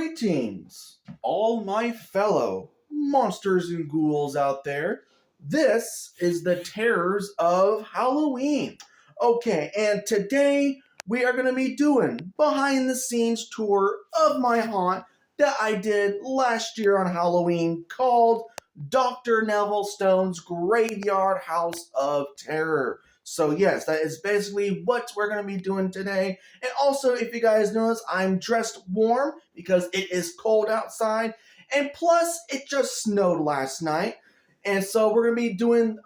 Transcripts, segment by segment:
Greetings, all my fellow monsters and ghouls out there. This is the terrors of Halloween. Okay, and today we are going to be doing behind the scenes tour of my haunt that I did last year on Halloween called Dr. Nevillestones Graveyard House of Terror. So yes, that is basically what we're going to be doing today. And also, if you guys notice, I'm dressed warm because it is cold outside. And plus, it just snowed last night. And so we're going to be doing,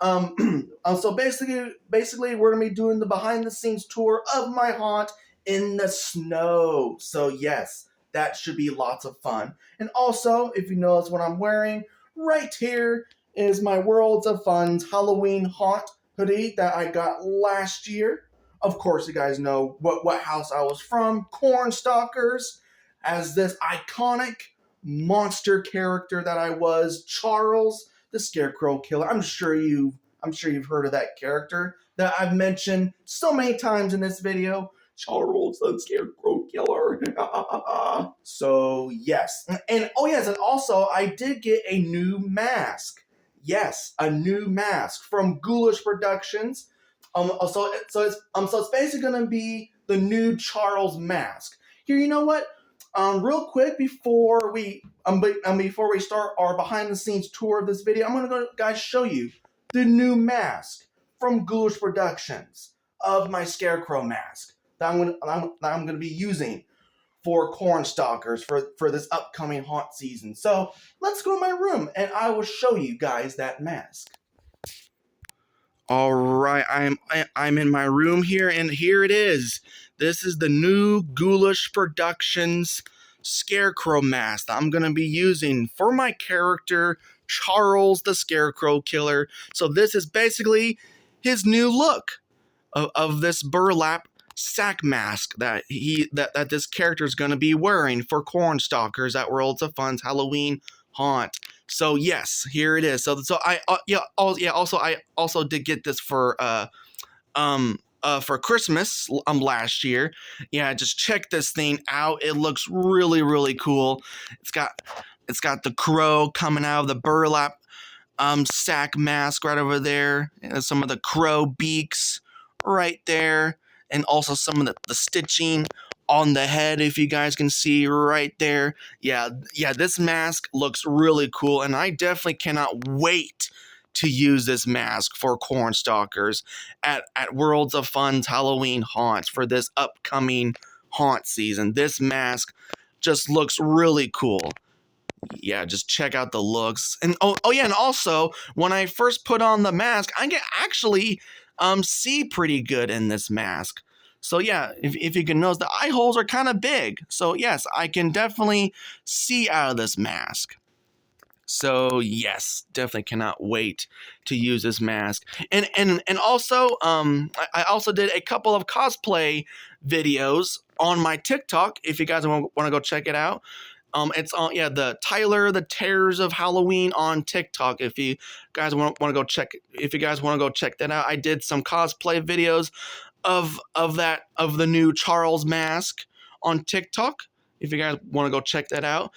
basically, we're going to be doing the behind the scenes tour of my haunt in the snow. So yes, that should be lots of fun. And also, if you notice what I'm wearing, right here is my Worlds of Fun's Halloween haunt hoodie that I got last year. Of course, you guys know what house I was from, Cornstalkers, as this iconic monster character that I was, Charles the Scarecrow Killer. I'm sure you've heard of that character that I've mentioned so many times in this video. Charles the Scarecrow Killer. So yes, and also I did get a new mask. Yes, a new mask from Ghoulish Productions. So it's basically gonna be the new Charles mask. Here, you know what? Real quick before we start our behind the scenes tour of this video, I'm gonna show you the new mask from Ghoulish Productions of my Scarecrow mask that I'm gonna be using for Cornstalkers for this upcoming haunt season. So let's go to my room and I will show you guys that mask. All right, I'm in my room here, and here it is. This is the new Ghoulish Productions Scarecrow mask that I'm gonna be using for my character Charles the Scarecrow Killer. So this is basically his new look of this burlap sack mask that this character is going to be wearing for Cornstalkers at Worlds of Fun's Halloween haunt. So yes, here it is. So I also did get this for Christmas last year. Yeah, just check this thing out. It looks really cool. It's got the crow coming out of the burlap sack mask right over there. And some of the crow beaks right there. And also some of the stitching on the head, if you guys can see right there. Yeah, this mask looks really cool, and I definitely cannot wait to use this mask for Cornstalkers at Worlds of Fun's Halloween haunts for this upcoming haunt season. This mask just looks really cool. Yeah, just check out the looks. And and also, when I first put on the mask, I can actually see pretty good in this mask. So yeah, if you can notice, the eye holes are kind of big. So yes, I can definitely see out of this mask. So yes, definitely cannot wait to use this mask. And also, I also did a couple of cosplay videos on my TikTok. If you guys want to go check it out. It's on the Tyler the Terrors of Halloween on TikTok. If you guys want to go check that out, I did some cosplay videos of the new Charles mask on TikTok. If you guys want to go check that out,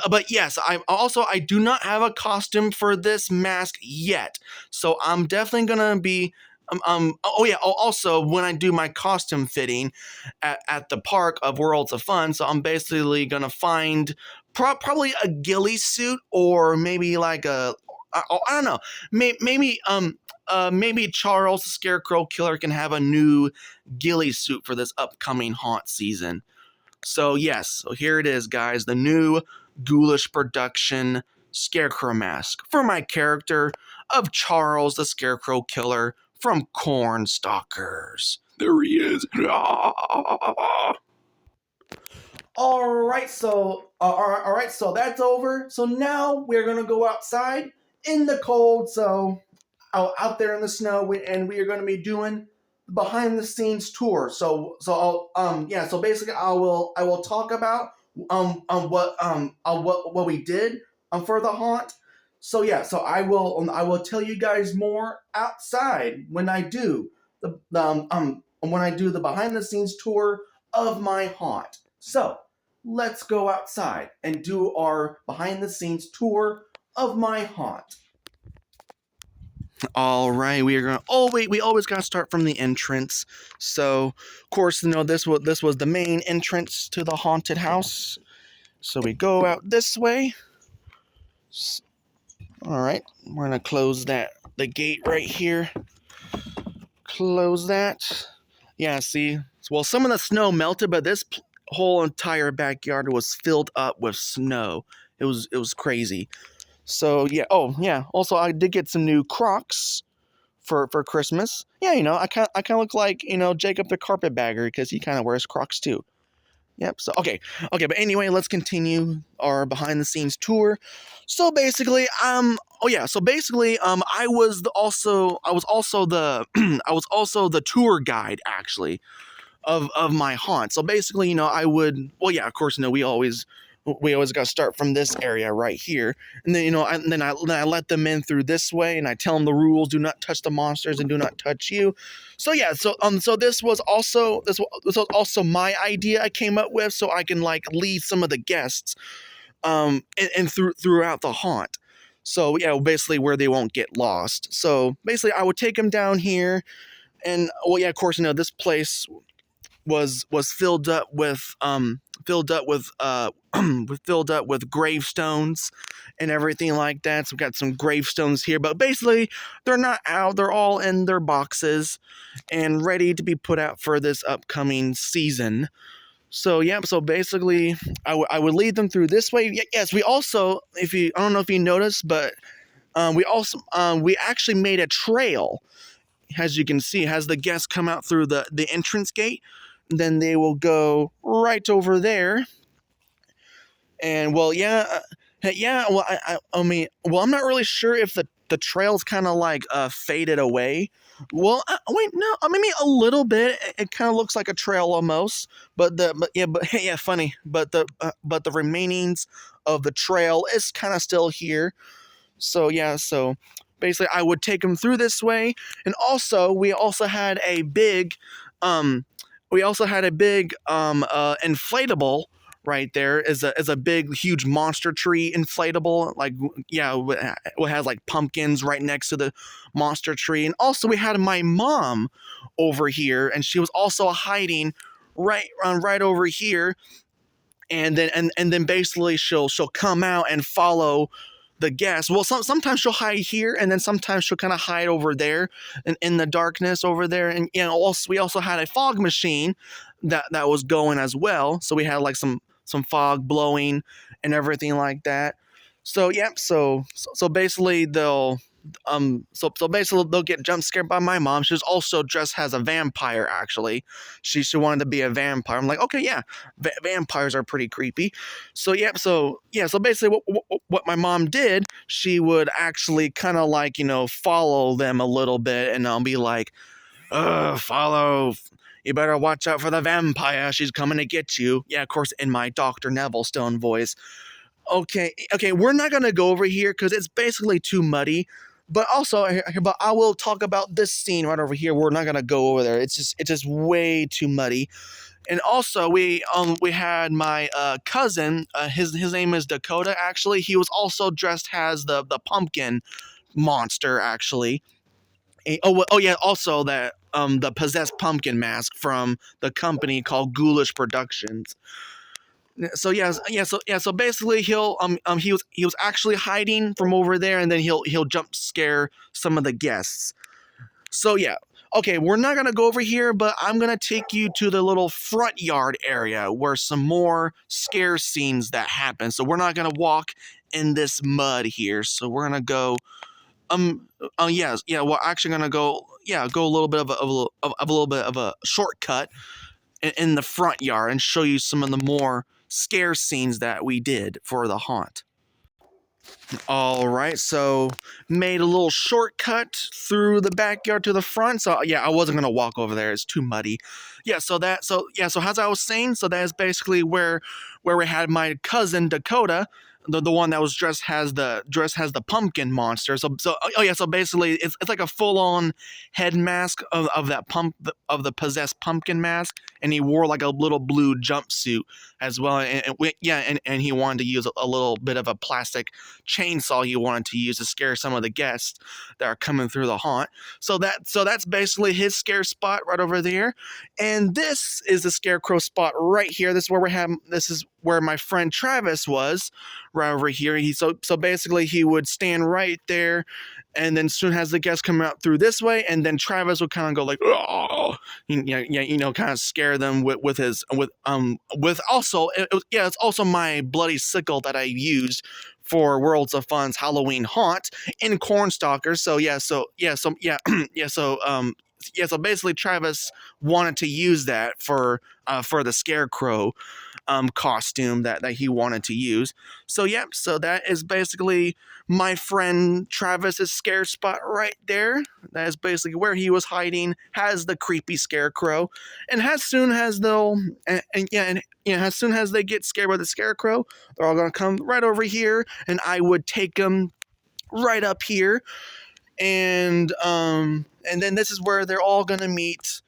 but yes, I do not have a costume for this mask yet, so I'm definitely gonna be. Also, when I do my costume fitting at the park of Worlds of Fun, so I'm basically gonna find probably a ghillie suit, or maybe like I don't know, maybe Charles the Scarecrow Killer can have a new ghillie suit for this upcoming haunt season. So yes, so here it is, guys, the new Ghoulish Production Scarecrow mask for my character of Charles the Scarecrow Killer from Cornstalkers. There he is. All right, so that's over. So now we're gonna go outside in the cold, so out there in the snow, and we are gonna be doing the behind the scenes tour. So basically I will talk about what we did for the haunt. So yeah, so I will tell you guys more outside when I do the behind the scenes tour of my haunt. So let's go outside and do our behind the scenes tour of my haunt. All right, we are gonna. Oh wait, we always gotta start from the entrance. So, of course, this was the main entrance to the haunted house. So we go out this way. All right, we're gonna close the gate right here. Close that. Yeah, see. Well, some of the snow melted, but this whole entire backyard was filled up with snow. It was crazy. So yeah. Oh yeah. Also, I did get some new Crocs for Christmas. Yeah, I kind of look like Jacob the carpetbagger because he kind of wears Crocs too. Yep. So okay. But anyway, let's continue our behind the scenes tour. So basically, oh yeah. So basically, I was also the I was also the tour guide actually of my haunt. So basically, I would. Well, yeah. Of course, we always got to start from this area right here, and then I let them in through this way, and I tell them the rules: do not touch the monsters and do not touch you. So yeah, so this was also my idea I came up with, so I can like lead some of the guests and throughout the haunt. So yeah, basically where they won't get lost. So basically, I would take them down here, and well, yeah, of course, this place was filled up with gravestones and everything like that. So we've got some gravestones here, but basically they're not out. They're all in their boxes and ready to be put out for this upcoming season. So yeah, so basically I would lead them through this way. Yes, we also, I don't know if you noticed, but we actually made a trail. As you can see, has the guests come out through the entrance gate, then they will go right over there. And well, yeah. Well, I mean, well, I'm not really sure if the trail's kind of like faded away. Well, wait, no, maybe a little bit. It kind of looks like a trail almost, but yeah, funny. But the remainings of the trail is kind of still here. So yeah, so basically I would take them through this way, and also we also had a big inflatable right there is a big huge monster tree inflatable, like yeah, it has like pumpkins right next to the monster tree. And also we had my mom over here, and she was also hiding right over here, and then basically she'll come out and follow the guests. Well, sometimes she'll hide here, and then sometimes she'll kind of hide over there in the darkness over there. And also we also had a fog machine that was going as well. So we had like some fog blowing and everything like that. So yep. So basically they'll get jump scared by my mom. She's also dressed as a vampire. Actually, she wanted to be a vampire. I'm like, okay, yeah, vampires are pretty creepy. So yeah, so basically, what my mom did, she would actually kind of like follow them a little bit, and I'll be like, follow. You better watch out for the vampire. She's coming to get you. Yeah, of course, in my Dr. Nevillestones voice. Okay, we're not gonna go over here because it's basically too muddy. But also, but I will talk about this scene right over here. We're not gonna go over there. It's just way too muddy. And also, we had my cousin. His name is Dakota. Actually, he was also dressed as the pumpkin monster. Actually, oh yeah. Also, that the possessed pumpkin mask from the company called Ghoulish Productions. So basically he was actually hiding from over there, and then he'll jump scare some of the guests. So yeah. Okay, we're not gonna go over here, but I'm gonna take you to the little front yard area where some more scare scenes that happen. So we're not gonna walk in this mud here. So we're gonna go yeah, we're actually gonna go a little bit of a shortcut in the front yard and show you some of the more scare scenes that we did for the haunt. All right, so made a little shortcut through the backyard to the front. So yeah, I wasn't gonna walk over there; it's too muddy. So as I was saying, so that is basically where we had my cousin Dakota, the one that was dressed as the pumpkin monster. So basically it's like a full on head mask of the possessed pumpkin mask, and he wore like a little blue jumpsuit as well. And he wanted to use a little bit of a plastic chainsaw he wanted to use to scare some of the guests that are coming through the haunt. So that's basically his scare spot right over there. And this is the scarecrow spot right here. This is where my friend Travis was right over here. So basically he would stand right there, and then soon as the guests come out through this way, and then Travis would kind of go like, oh, kind of scare them with also it's also my bloody sickle that I used for Worlds of Fun's Halloween haunt in Cornstalkers. So basically Travis wanted to use that for the scarecrow costume that he wanted to use. So that is basically my friend Travis's scare spot right there. That is basically where he was hiding, has the creepy scarecrow. And as soon as as soon as they get scared by the scarecrow, they're all gonna come right over here, and I would take them right up here, and then this is where they're all gonna meet,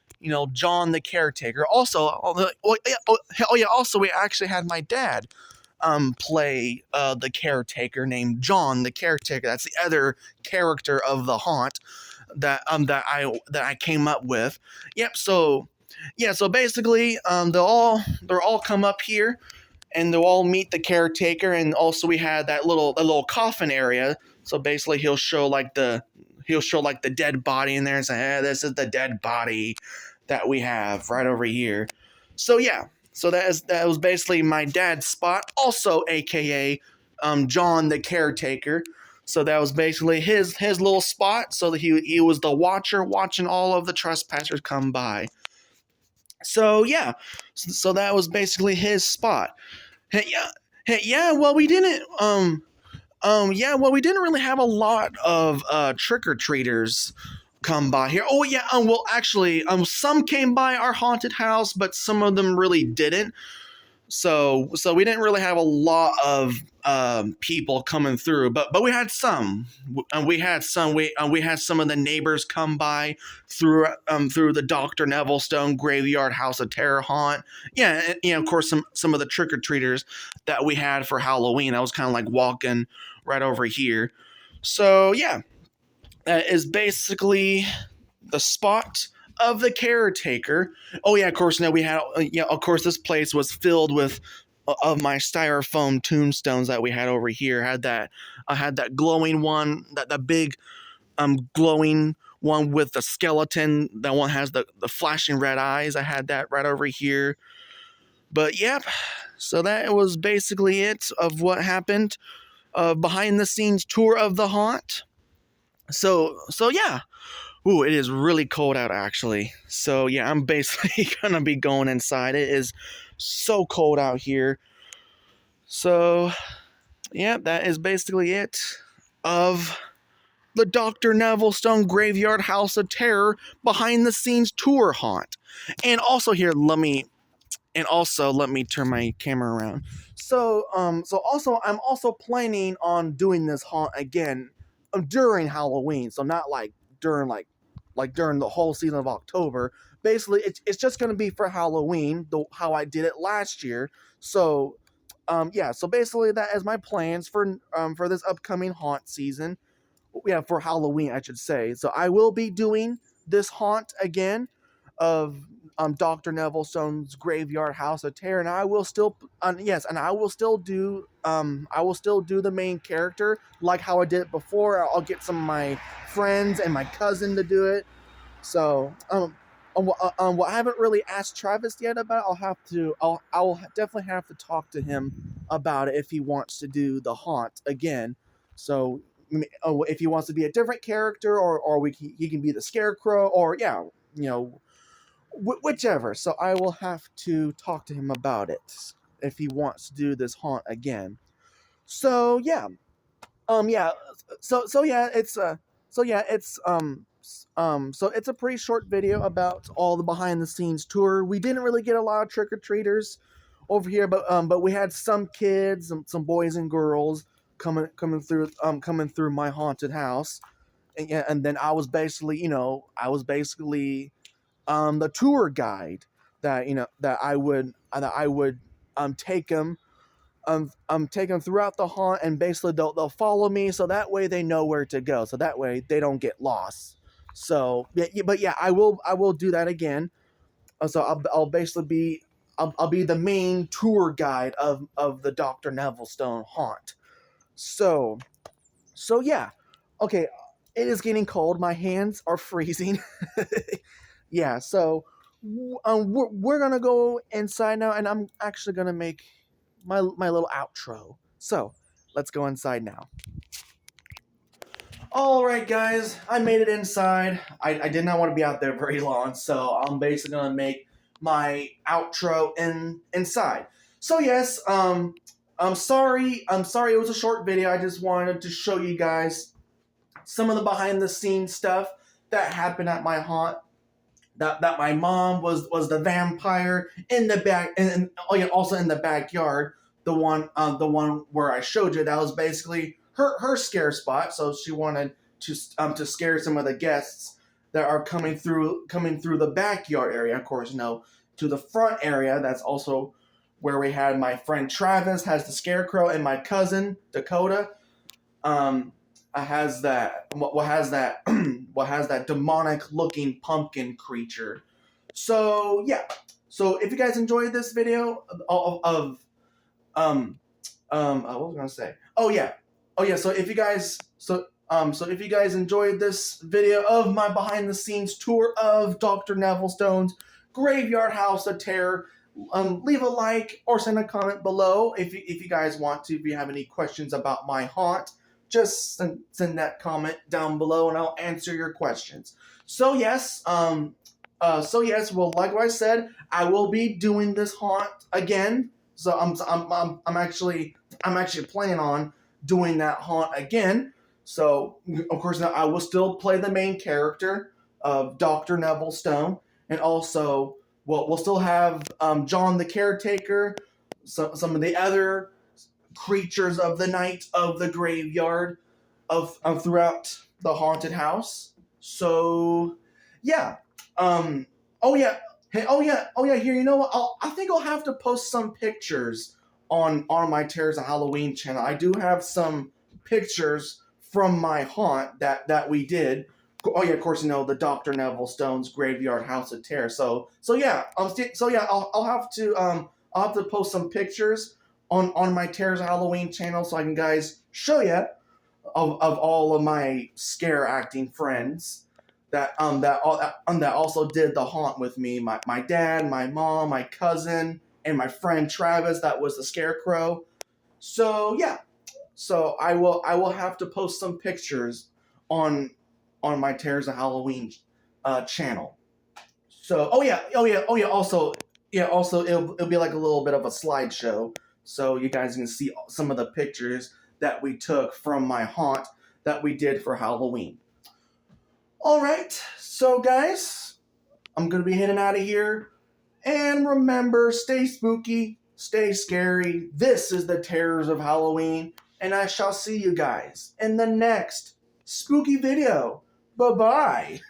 John the caretaker. Also, we actually had my dad play the caretaker named John the caretaker. That's the other character of the haunt that I came up with. Yep. So basically, they'll all come up here, and they'll all meet the caretaker. And also we had that little coffin area. So basically he'll show like the dead body in there and say, hey, this is the dead body that we have right over here. So yeah, so that was basically my dad's spot, also aka John the caretaker. So that was basically his little spot. So that he was the watcher, watching all of the trespassers come by. So yeah, so that was basically his spot. Yeah. Well, we didn't. We didn't really have a lot of trick or treaters come by here. Oh yeah. Well, actually, some came by our haunted house, but some of them really didn't. So we didn't really have a lot of people coming through, but we had some. We had some of the neighbors come by through the Dr. Nevillestone Graveyard House of Terror haunt. Yeah, and of course some of the trick or treaters that we had for Halloween. I was kind of like walking right over here. So yeah, that is basically the spot of the caretaker. Oh yeah, of course. Now we had of course this place was filled with of my styrofoam tombstones that we had over here. I had that glowing one, that big glowing one with the skeleton. That one has the flashing red eyes. I had that right over here. But yep, so that was basically it of what happened. Behind the scenes tour of the haunt. So yeah. Ooh, it is really cold out actually. So yeah, I'm basically gonna be going inside. It is so cold out here. So yeah, that is basically it of the Dr. Nevillestone Graveyard House of Terror behind the scenes tour haunt. And also here, let me turn my camera around. So I'm also planning on doing this haunt again during Halloween. So not like during during the whole season of October. Basically, it's just going to be for Halloween, how I did it last year. So, yeah. So basically, that is my plans for this upcoming haunt season. Yeah, for Halloween, I should say. So I will be doing this haunt again of Dr. Nevillestone's Graveyard House of Terror, and I will still and I will still do the main character like how I did it before. I'll get some of my friends and my cousin to do it. So what I haven't really asked Travis yet about, I'll definitely have to talk to him about it if he wants to do the haunt again. So if he wants to be a different character, or he can be the scarecrow, or yeah, whichever. So I will have to talk to him about it if he wants to do this haunt again. So yeah, yeah. So yeah, it's so it's a pretty short video about all the behind the scenes tour. We didn't really get a lot of trick or treaters over here, but we had some kids, some boys and girls coming through my haunted house, and then I was basically the tour guide that that I would take them take them throughout the haunt, and basically they'll follow me, so that way they know where to go, so that way they don't get lost. So but yeah, I will do that again. So I'll basically be I'll be the main tour guide of the Dr. Nevillestone haunt. So yeah, okay. It is getting cold. My hands are freezing. Yeah. So we're gonna go inside now, and I'm actually gonna make my little outro. So let's go inside now. All right, guys, I made it inside. I did not want to be out there very long, so I'm basically gonna make my outro inside. So yes, I'm sorry it was a short video. I just wanted to show you guys some of the behind the scenes stuff that happened at my haunt. That my mom was the vampire in the back, and oh yeah, also in the backyard. The one where I showed you, that was basically her scare spot. So she wanted to scare some of the guests that are coming through the backyard area. Of course, no, to the front area. That's also where we had my friend Travis has the scarecrow, and my cousin Dakota has that what has that what has that demonic looking pumpkin creature. So yeah, so if you guys enjoyed this video of what was I gonna say? So if you guys if you guys enjoyed this video of my behind the scenes tour of Dr. Nevillestone's Graveyard House of Terror, leave a like or send a comment below if you guys want to. If you have any questions about my haunt, just send that comment down below and I'll answer your questions. So yes, well, like what I said, I will be doing this haunt again. So I'm actually planning on doing that haunt again. So of course now I will still play the main character of Dr. Nevillestone, and also we'll still have John the caretaker, some of the other creatures of the night of the graveyard of throughout the haunted house. So yeah. Oh yeah. Hey, here, you know what? I think I'll have to post some pictures on my Terrors of Halloween channel. I do have some pictures from my haunt that we did. Oh yeah, of course, you know, the Dr. Nevillestone's Graveyard House of Terror. So yeah, I'll have to post some pictures on my Terrors of Halloween channel, so I can guys show you of all of my scare acting friends that also did the haunt with me. My dad, my mom, my cousin, and my friend Travis, that was the scarecrow. So yeah, so I will have to post some pictures on my Terrors of Halloween channel. So also it'll be like a little bit of a slideshow, so you guys can see some of the pictures that we took from my haunt that we did for Halloween. Alright, so guys, I'm going to be heading out of here. And remember, stay spooky, stay scary. This is the Terrors of Halloween. And I shall see you guys in the next spooky video. Bye-bye.